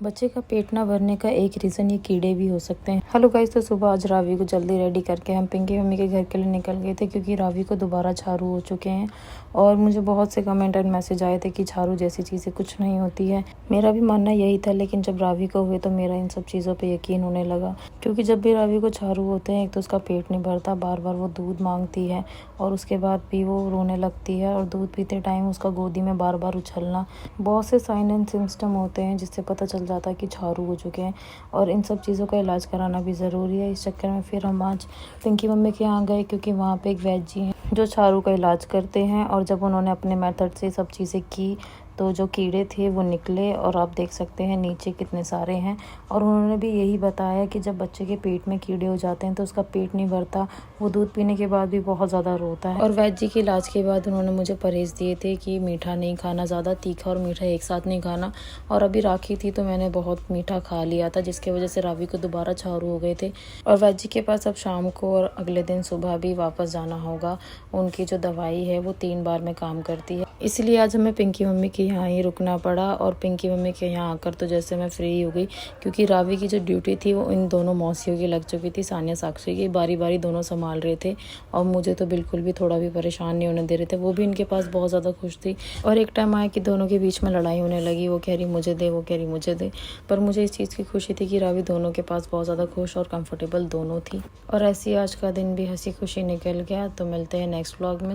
बच्चे का पेट ना भरने का एक रीज़न ये कीड़े भी हो सकते हैं। हेलो गाइस, तो सुबह आज रावी को जल्दी रेडी करके हम पिंकी मम्मी के घर के लिए निकल गए थे क्योंकि रावी को दोबारा झाड़ू हो चुके हैं। और मुझे बहुत से कमेंट एंड मैसेज आए थे कि झाड़ू जैसी चीज़ें कुछ नहीं होती है। मेरा भी मानना यही था, लेकिन जब रावी को हुए तो मेरा इन सब चीज़ों पर यकीन होने लगा। क्योंकि जब भी रावी को झाड़ू होते हैं, एक तो उसका पेट नहीं भरता, बार बार वो दूध मांगती है और उसके बाद भी वो रोने लगती है। और दूध पीते टाइम उसका गोदी में बार बार उछलना, बहुत से साइन एंड सिम्टम होते हैं जिससे पता चल जाता है कि झाड़ू हो चुके हैं। और इन सब चीज़ों का इलाज कराना भी ज़रूरी है। इस चक्कर में फिर हम आज पिंकी मम्मी के यहाँ गए क्योंकि वहाँ पे एक वैद्य जी हैं जो झाड़ू का इलाज करते हैं। और जब उन्होंने अपने मेथड से सब चीज़ें की तो जो कीड़े थे वो निकले, और आप देख सकते हैं नीचे कितने सारे हैं। और उन्होंने भी यही बताया कि जब बच्चे के पेट में कीड़े हो जाते हैं तो उसका पेट नहीं भरता, वो दूध पीने के बाद भी बहुत ज़्यादा रोता है। और वैद्य जी के इलाज के बाद उन्होंने मुझे परहेज़ दिए थे कि मीठा नहीं खाना, ज़्यादा तीखा और मीठा एक साथ नहीं खाना। और अभी राखी थी तो मैंने बहुत मीठा खा लिया था, जिसकी वजह से रावी को दोबारा झाड़ू हो गए थे। और वैद्य जी के पास अब शाम को और अगले दिन सुबह भी वापस जाना होगा। उनकी जो दवाई है वो 3 बार में काम करती है, इसलिए आज हमें पिंकी मम्मी के यहाँ ही रुकना पड़ा। और पिंकी मम्मी के यहाँ आकर तो जैसे मैं फ्री हो गई, क्योंकि रावी की जो ड्यूटी थी वो इन दोनों मौसियों की लग चुकी थी, सानिया साक्षी की। बारी बारी दोनों संभाल रहे थे और मुझे तो बिल्कुल भी थोड़ा भी परेशान नहीं होने दे रहे थे। वो भी इनके पास बहुत ज़्यादा खुश थी। और एक टाइम आया कि दोनों के बीच में लड़ाई होने लगी, वो कह रही मुझे दे, वो कह रही मुझे दे। पर मुझे इस चीज़ की खुशी थी कि रावी दोनों के पास बहुत ज़्यादा खुश और कंफर्टेबल दोनों थी। और ऐसे ही आज का दिन भी हंसी खुशी निकल गया। तो मिलते हैं नेक्स्ट व्लॉग में।